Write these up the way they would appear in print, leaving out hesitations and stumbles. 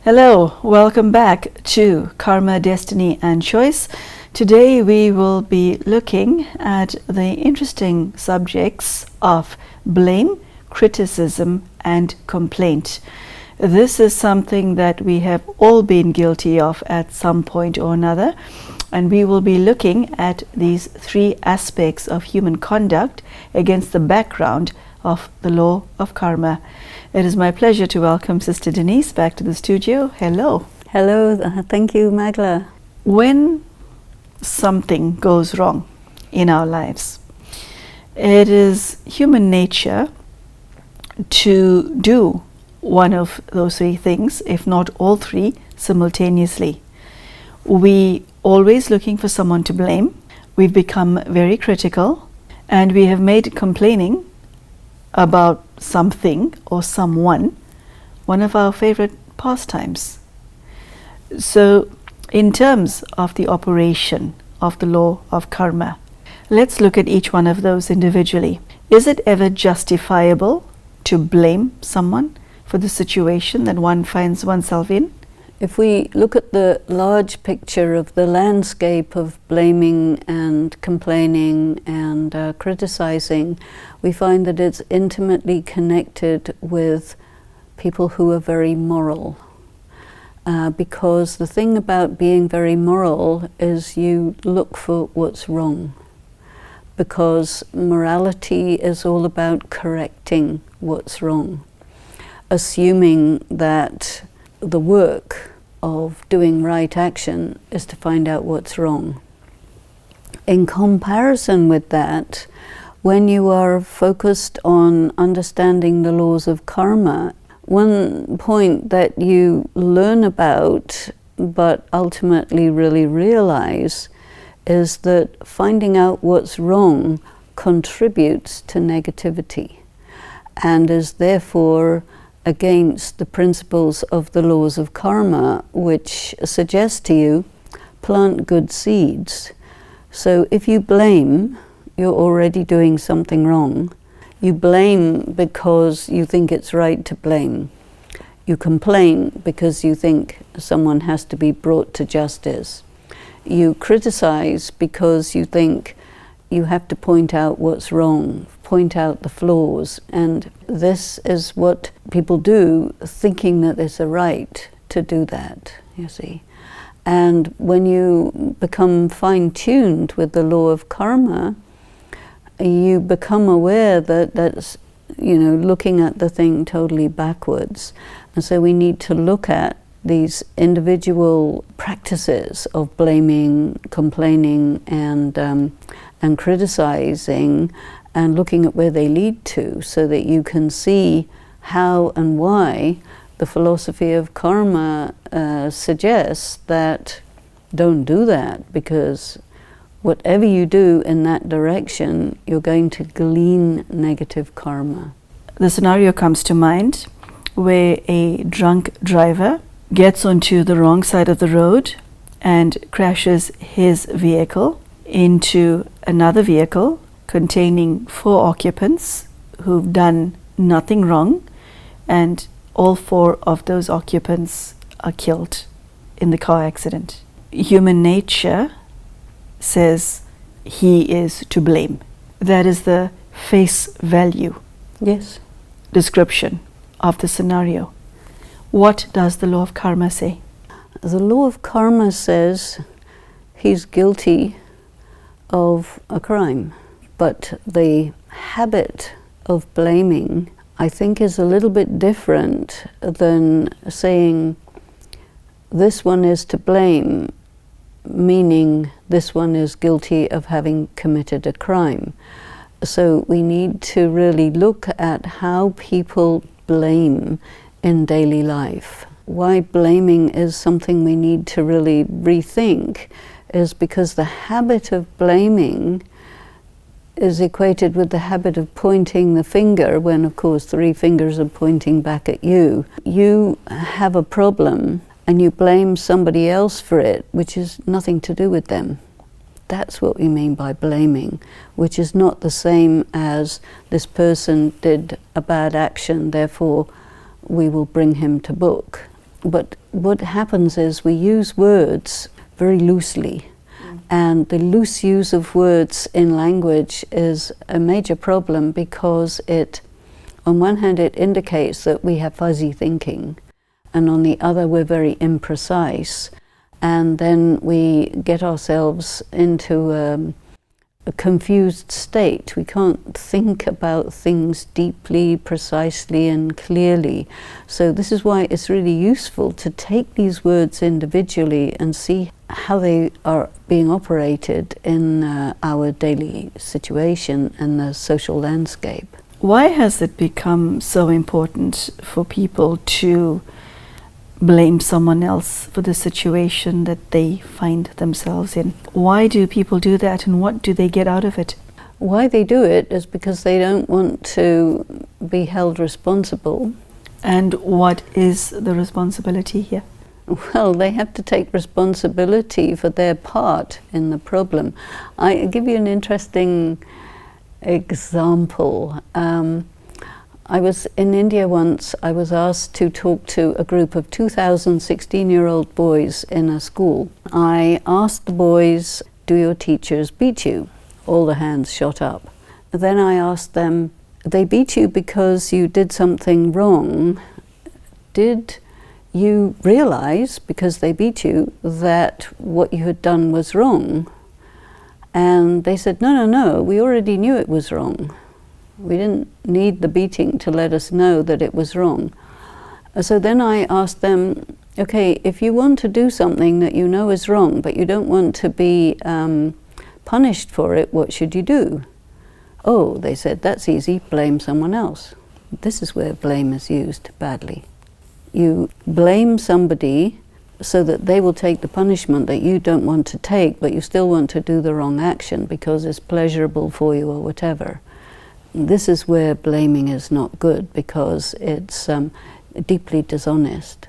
Hello, welcome back to Karma, Destiny and Choice. Today we will be looking at the interesting subjects of blame, criticism and complaint. This is something that we have all been guilty of at some point or another, and we will be looking at these three aspects of human conduct against the background of the law of karma. It is my pleasure to welcome Sister Denise back to the studio. Hello. Hello, thank you, Magla. When something goes wrong in our lives, it is human nature to do one of those three things, if not all three, simultaneously. We always looking for someone to blame. We've become very critical, and we have made complaining about something or someone one of our favorite pastimes. So in terms of the operation of the law of karma, let's look at each one of those individually. Is it ever justifiable to blame someone for the situation that one finds oneself in? If we look at the large picture of the landscape of blaming and complaining and criticizing, we find that it's intimately connected with people who are very moral. Because the thing about being very moral is you look for what's wrong. Because morality is all about correcting what's wrong, assuming that the work of doing right action is to find out what's wrong. In comparison with that, when you are focused on understanding the laws of karma, one point that you learn about but ultimately really realize is that finding out what's wrong contributes to negativity and is therefore against the principles of the laws of karma, which suggest to you, plant good seeds. So if you blame, you're already doing something wrong. You blame because you think it's right to blame. You complain because you think someone has to be brought to justice. You criticize because you think you have to point out what's wrong, point out the flaws, and this is what people do, thinking that there's a right to do that, you see. And when you become fine-tuned with the law of karma, you become aware that that's, looking at the thing totally backwards. And so we need to look at these individual practices of blaming, complaining, and criticizing, and looking at where they lead to, so that you can see how and why the philosophy of karma suggests that don't do that, because whatever you do in that direction, you're going to glean negative karma. The scenario comes to mind where a drunk driver gets onto the wrong side of the road and crashes his vehicle into another vehicle containing 4 occupants who've done nothing wrong, and all 4 of those occupants are killed in the car accident. Human nature says he is to blame. That is the face value description of the scenario. What does the law of karma say? The law of karma says he's guilty of a crime, but the habit of blaming, I think, is a little bit different than saying this one is to blame, meaning this one is guilty of having committed a crime. So we need to really look at how people blame in daily life. Why blaming is something we need to really rethink is because the habit of blaming is equated with the habit of pointing the finger when, of course, 3 fingers are pointing back at you. You have a problem and you blame somebody else for it, which is nothing to do with them. That's what we mean by blaming, which is not the same as this person did a bad action, therefore we will bring him to book. But what happens is we use words very loosely. And the loose use of words in language is a major problem because it, on one hand, it indicates that we have fuzzy thinking, and on the other, we're very imprecise. And then we get ourselves into a confused state. We can't think about things deeply, precisely, and clearly. So this is why it's really useful to take these words individually and see how they are being operated in our daily situation and the social landscape. Why has it become so important for people to blame someone else for the situation that they find themselves in? Why do people do that, and what do they get out of it? Why they do it is because they don't want to be held responsible. And what is the responsibility here? Well, they have to take responsibility for their part in the problem. I give you an interesting example. I was in India once. I was asked to talk to a group of 2,000 16-year-old boys in a school. I asked the boys, do your teachers beat you? All the hands shot up. Then I asked them, they beat you because you did something wrong. Did you realize, because they beat you, that what you had done was wrong? And they said, no, we already knew it was wrong. We didn't need the beating to let us know that it was wrong. So then I asked them, okay, if you want to do something that you know is wrong, but you don't want to be punished for it, what should you do? Oh, they said, that's easy, blame someone else. This is where blame is used badly. You blame somebody so that they will take the punishment that you don't want to take, but you still want to do the wrong action because it's pleasurable for you or whatever. This is where blaming is not good, because it's deeply dishonest.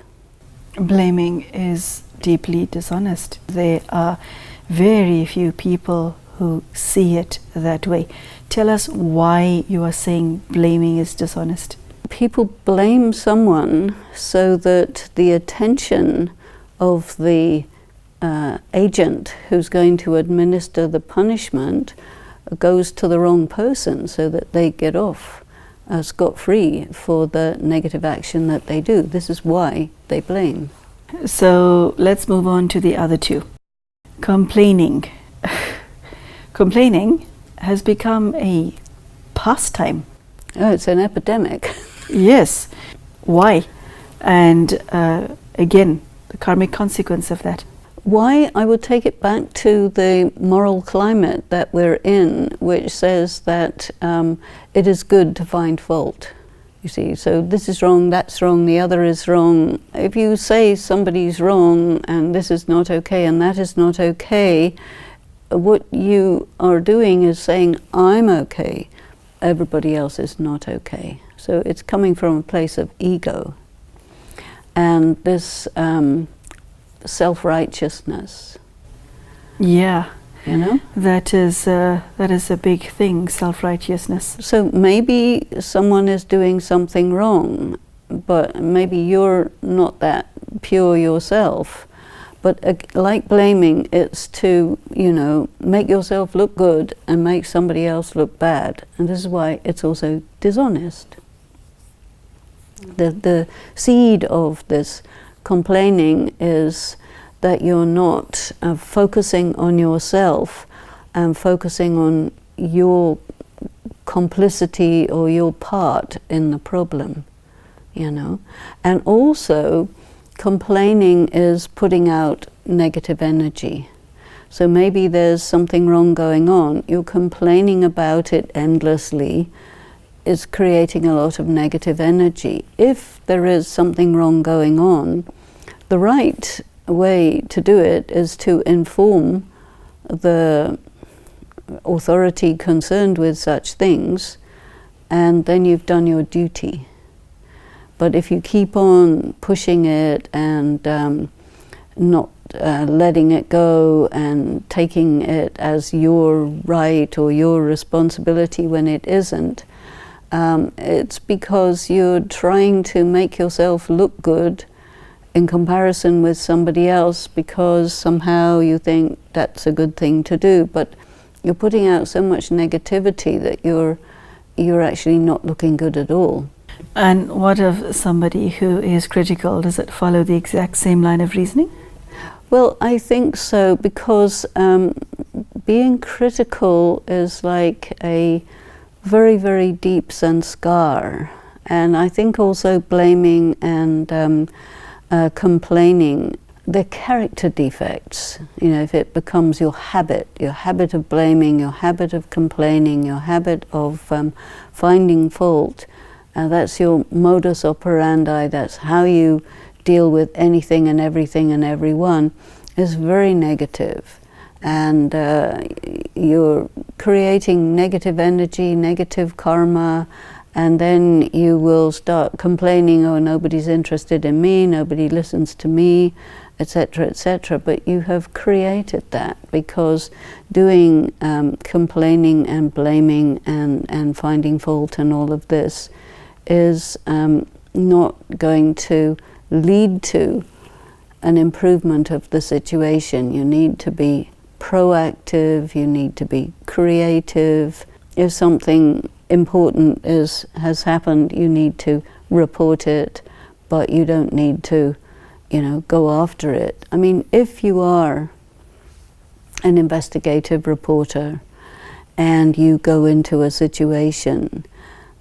Blaming is deeply dishonest. There are very few people who see it that way. Tell us why you are saying blaming is dishonest. People blame someone so that the attention of the agent who's going to administer the punishment goes to the wrong person, so that they get off scot-free for the negative action that they do. This is why they blame. So let's move on to the other two. Complaining. Complaining has become a pastime. Oh, it's an epidemic. Yes. Why? And again, the karmic consequence of that. Why? I would take it back to the moral climate that we're in, which says that it is good to find fault. You see, so this is wrong, that's wrong, the other is wrong. If you say somebody's wrong and this is not okay and that is not okay, what you are doing is saying, I'm okay, everybody else is not okay. So it's coming from a place of ego. And this self-righteousness. Yeah. You know? That is a big thing, self-righteousness. So maybe someone is doing something wrong, but maybe you're not that pure yourself. But like blaming, it's to, you know, make yourself look good and make somebody else look bad. And this is why it's also dishonest. The seed of this complaining is that you're not focusing on yourself and focusing on your complicity or your part in the problem, you know. And also, complaining is putting out negative energy. So maybe there's something wrong going on. You're complaining about it endlessly, is creating a lot of negative energy. If there is something wrong going on, the right way to do it is to inform the authority concerned with such things, and then you've done your duty. But if you keep on pushing it and not letting it go and taking it as your right or your responsibility when it isn't, it's because you're trying to make yourself look good in comparison with somebody else because somehow you think that's a good thing to do, but you're putting out so much negativity that you're actually not looking good at all. And what of somebody who is critical? Does it follow the exact same line of reasoning? Well, I think so, because being critical is like a very, very deep sanskar. And I think also blaming and complaining, they're character defects. You know, if it becomes your habit of blaming, your habit of complaining, your habit of finding fault, that's your modus operandi, that's how you deal with anything and everything and everyone, is very negative. And you're creating negative energy, negative karma, and then you will start complaining, oh, nobody's interested in me, nobody listens to me, etc., etc. But you have created that, because doing complaining and blaming and finding fault and all of this is not going to lead to an improvement of the situation. You need to be proactive, you need to be creative. If something important has happened, you need to report it, but you don't need to, you know, go after it. I mean, if you are an investigative reporter and you go into a situation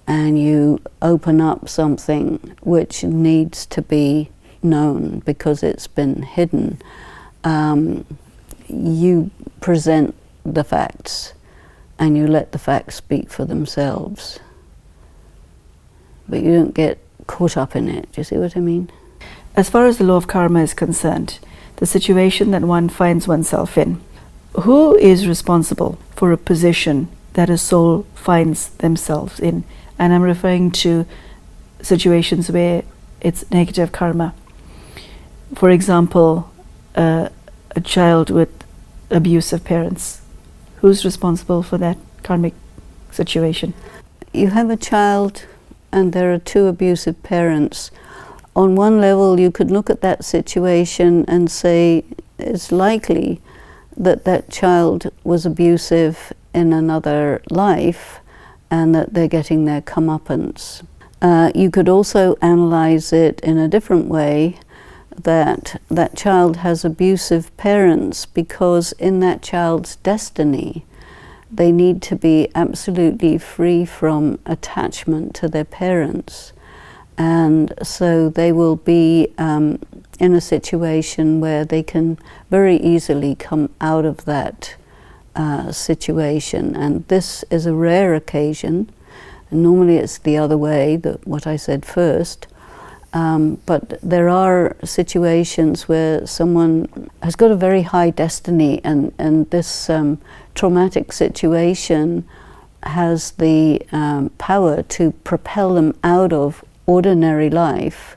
and you open up something which needs to be known because it's been hidden, you present the facts and you let the facts speak for themselves. But you don't get caught up in it. Do you see what I mean? As far as the law of karma is concerned, the situation that one finds oneself in, who is responsible for a position that a soul finds themselves in? And I'm referring to situations where it's negative karma. For example, a child with abusive parents. Who's responsible for that karmic situation? You have a child and there are two abusive parents. On one level, you could look at that situation and say it's likely that that child was abusive in another life and that they're getting their comeuppance. You could also analyze it in a different way, that that child has abusive parents because in that child's destiny they need to be absolutely free from attachment to their parents, and so they will be in a situation where they can very easily come out of that situation. And this is a rare occasion, and normally it's the other way, what I said first. But there are situations where someone has got a very high destiny, and this traumatic situation has the power to propel them out of ordinary life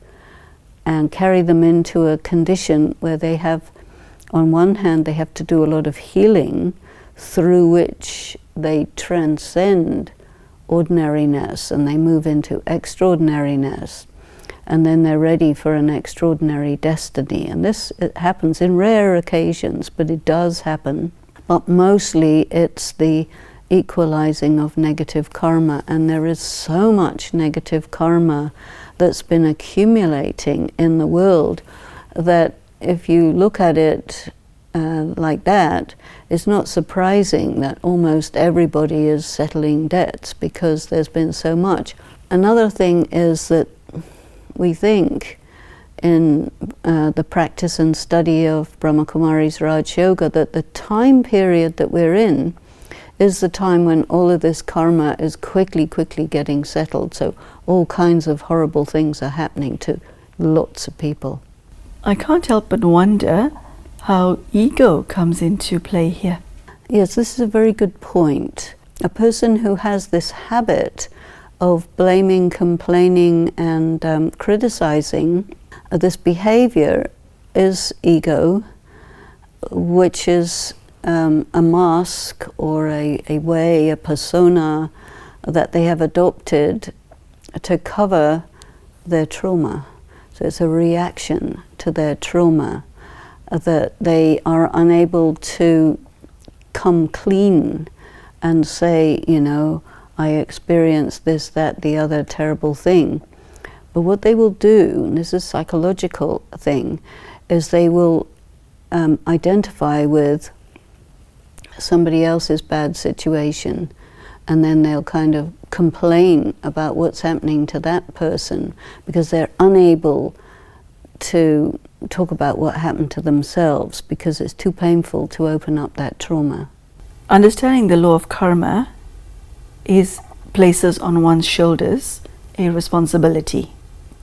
and carry them into a condition where they have, on one hand, they have to do a lot of healing through which they transcend ordinariness and they move into extraordinariness. And then they're ready for an extraordinary destiny. And this, it happens in rare occasions, but it does happen. But mostly it's the equalizing of negative karma. And there is so much negative karma that's been accumulating in the world that if you look at it like that, it's not surprising that almost everybody is settling debts because there's been so much. Another thing is that we think in the practice and study of Brahma Kumari's Raj Yoga that the time period that we're in is the time when all of this karma is quickly getting settled. So all kinds of horrible things are happening to lots of people. I can't help but wonder how ego comes into play here. Yes, this is a very good point. A person who has this habit of blaming, complaining, and criticizing, this behavior is ego, which is a mask or a way, a persona that they have adopted to cover their trauma. So it's a reaction to their trauma, that they are unable to come clean and say, you know, I experienced this, that, the other terrible thing. But what they will do, and this is a psychological thing, is they will identify with somebody else's bad situation, and then they'll kind of complain about what's happening to that person because they're unable to talk about what happened to themselves because it's too painful to open up that trauma. Understanding the law of karma places on one's shoulders a responsibility.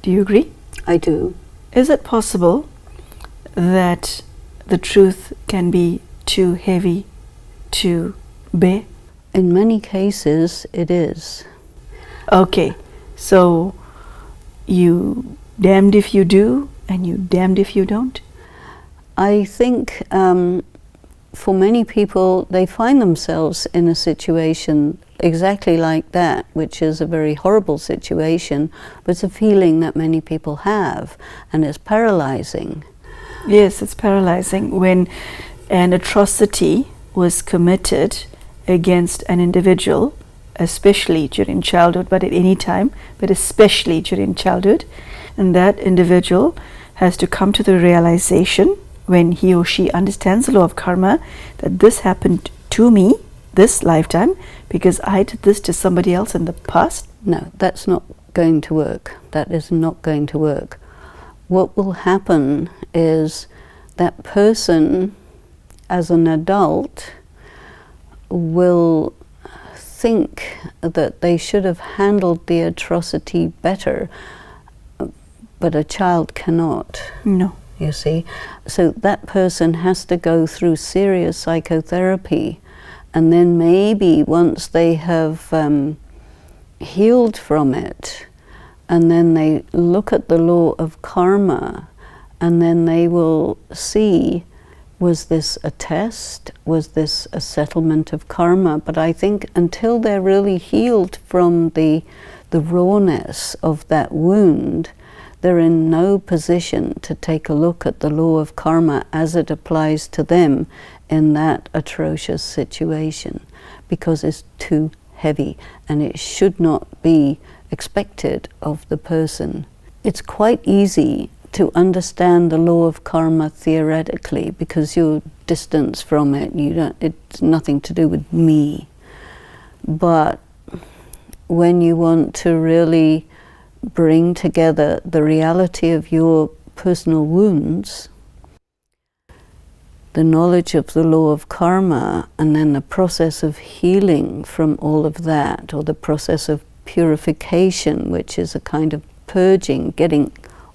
Do you agree? I do. Is it possible that the truth can be too heavy to bear? In many cases, it is. Okay, so you damned if you do and you damned if you don't? I think for many people, they find themselves in a situation exactly like that, which is a very horrible situation, but it's a feeling that many people have, and it's paralyzing. Yes, it's paralyzing when an atrocity was committed against an individual, especially during childhood, but at any time, but especially during childhood, and that individual has to come to the realization when he or she understands the law of karma that this happened to me this lifetime because I did this to somebody else in the past. No, that's not going to work. That is not going to work. What will happen is that person, as an adult, will think that they should have handled the atrocity better, but a child cannot. No. You see? So that person has to go through serious psychotherapy, and then maybe once they have healed from it, and then they look at the law of karma, and then they will see, was this a test? Was this a settlement of karma? But I think until they're really healed from the rawness of that wound, they're in no position to take a look at the law of karma as it applies to them in that atrocious situation, because it's too heavy and it should not be expected of the person. It's quite easy to understand the law of karma theoretically because you're distant from it. It's nothing to do with me. But when you want to really bring together the reality of your personal wounds, the knowledge of the law of karma, and then the process of healing from all of that, or the process of purification, which is a kind of purging, getting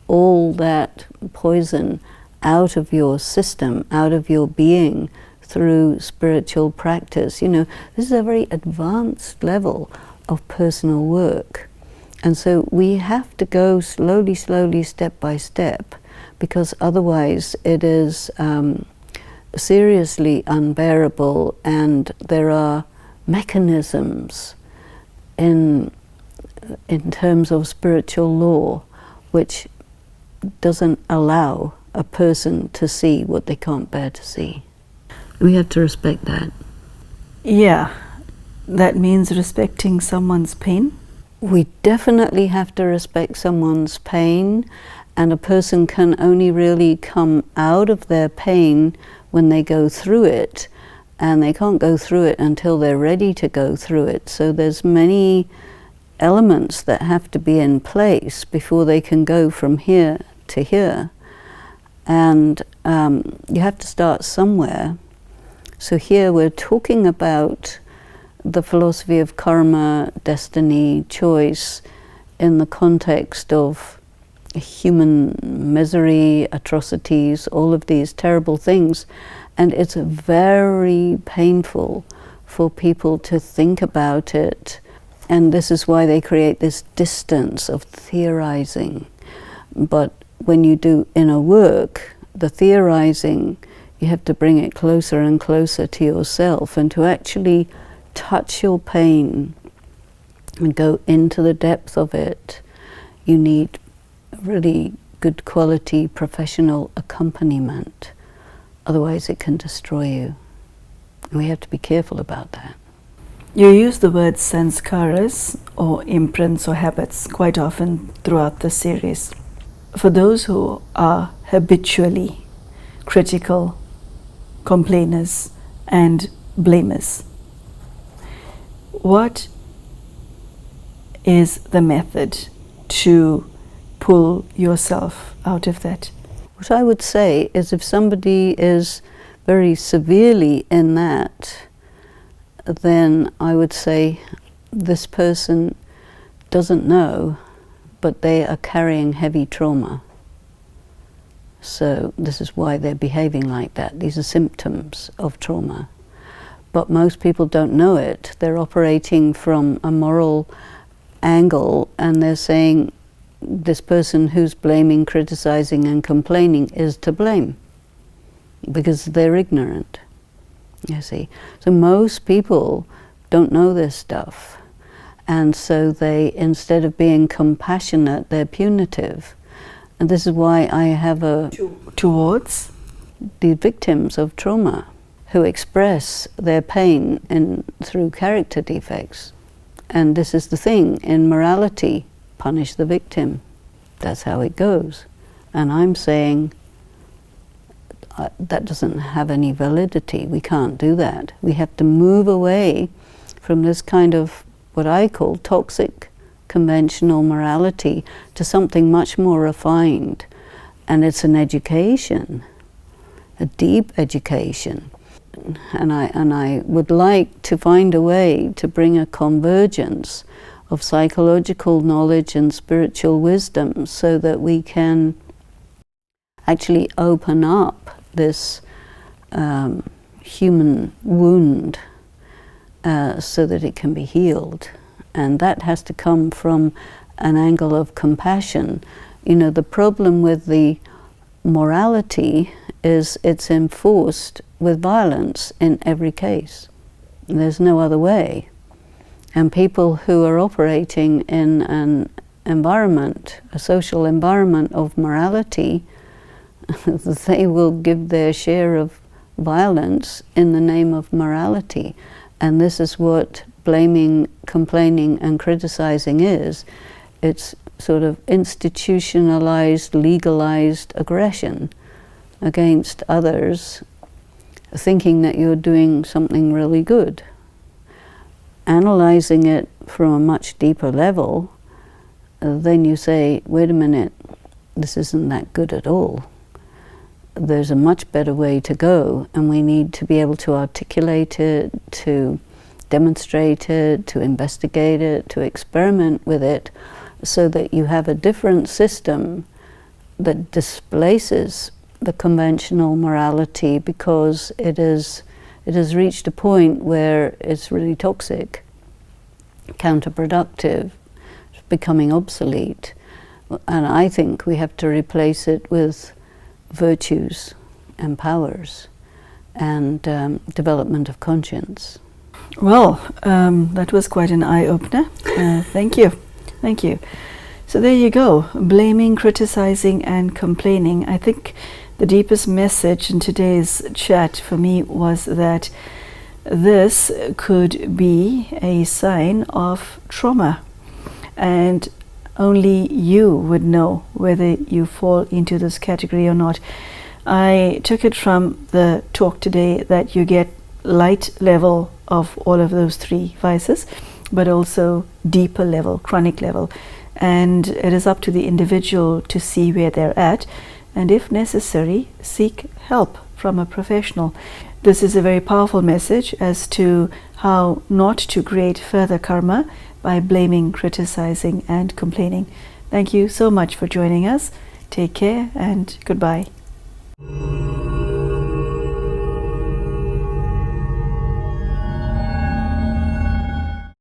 all that poison out of your system, out of your being through spiritual practice. You know, this is a very advanced level of personal work. And so we have to go slowly, step by step, because otherwise it is seriously unbearable, and there are mechanisms in terms of spiritual law which doesn't allow a person to see what they can't bear to see. We have to respect that. Yeah, that means respecting someone's pain. We definitely have to respect someone's pain, and a person can only really come out of their pain when they go through it, and they can't go through it until they're ready to go through it. So there's many elements that have to be in place before they can go from here to here. And you have to start somewhere. So here we're talking about the philosophy of karma, destiny, choice, in the context of human misery, atrocities, all of these terrible things. And it's very painful for people to think about it. And this is why they create this distance of theorizing. But when you do inner work, the theorizing, you have to bring it closer and closer to yourself, and to actually touch your pain and go into the depth of it, you need really good quality professional accompaniment. Otherwise it can destroy you. And we have to be careful about that. You use the word sanskaras or imprints or habits quite often throughout the series. For those who are habitually critical, complainers and blamers, what is the method to pull yourself out of that? What I would say is if somebody is very severely in that, then I would say this person doesn't know, but they are carrying heavy trauma. So this is why they're behaving like that. These are symptoms of trauma. But most people don't know it. They're operating from a moral angle and they're saying this person who's blaming, criticizing and complaining is to blame because they're ignorant. You see, so most people don't know this stuff, and so they, instead of being compassionate, they're punitive. And this is why I have Towards the victims of trauma who express their pain through character defects. And this is the thing in morality: punish the victim. That's how it goes. And I'm saying that doesn't have any validity. We can't do that. We have to move away from this kind of what I call toxic conventional morality to something much more refined. And it's an education, a deep education. And I would like to find a way to bring a convergence of psychological knowledge and spiritual wisdom so that we can actually open up this human wound so that it can be healed. And that has to come from an angle of compassion. You know, the problem with the morality is it's enforced with violence in every case. There's no other way. And people who are operating in an environment, a social environment of morality, they will give their share of violence in the name of morality. And this is what blaming, complaining and criticizing is. It's sort of institutionalized, legalized aggression against others, thinking that you're doing something really good. Analyzing it from a much deeper level, then you say, wait a minute, this isn't that good at all. There's a much better way to go, and we need to be able to articulate it, to demonstrate it, to investigate it, to experiment with it, so that you have a different system that displaces the conventional morality, because it has reached a point where it's really toxic, counterproductive, becoming obsolete. And I think we have to replace it with virtues and powers and development of conscience. Well, that was quite an eye-opener. Thank you. Thank you. So there you go, blaming, criticizing and complaining. I think the deepest message in today's chat for me was that this could be a sign of trauma, and only you would know whether you fall into this category or not. I took it from the talk today that you get light level of all of those three vices, but also deeper level, chronic level. And it is up to the individual to see where they're at, and if necessary, seek help from a professional. This is a very powerful message as to how not to create further karma by blaming, criticizing and complaining. Thank you so much for joining us. Take care and goodbye.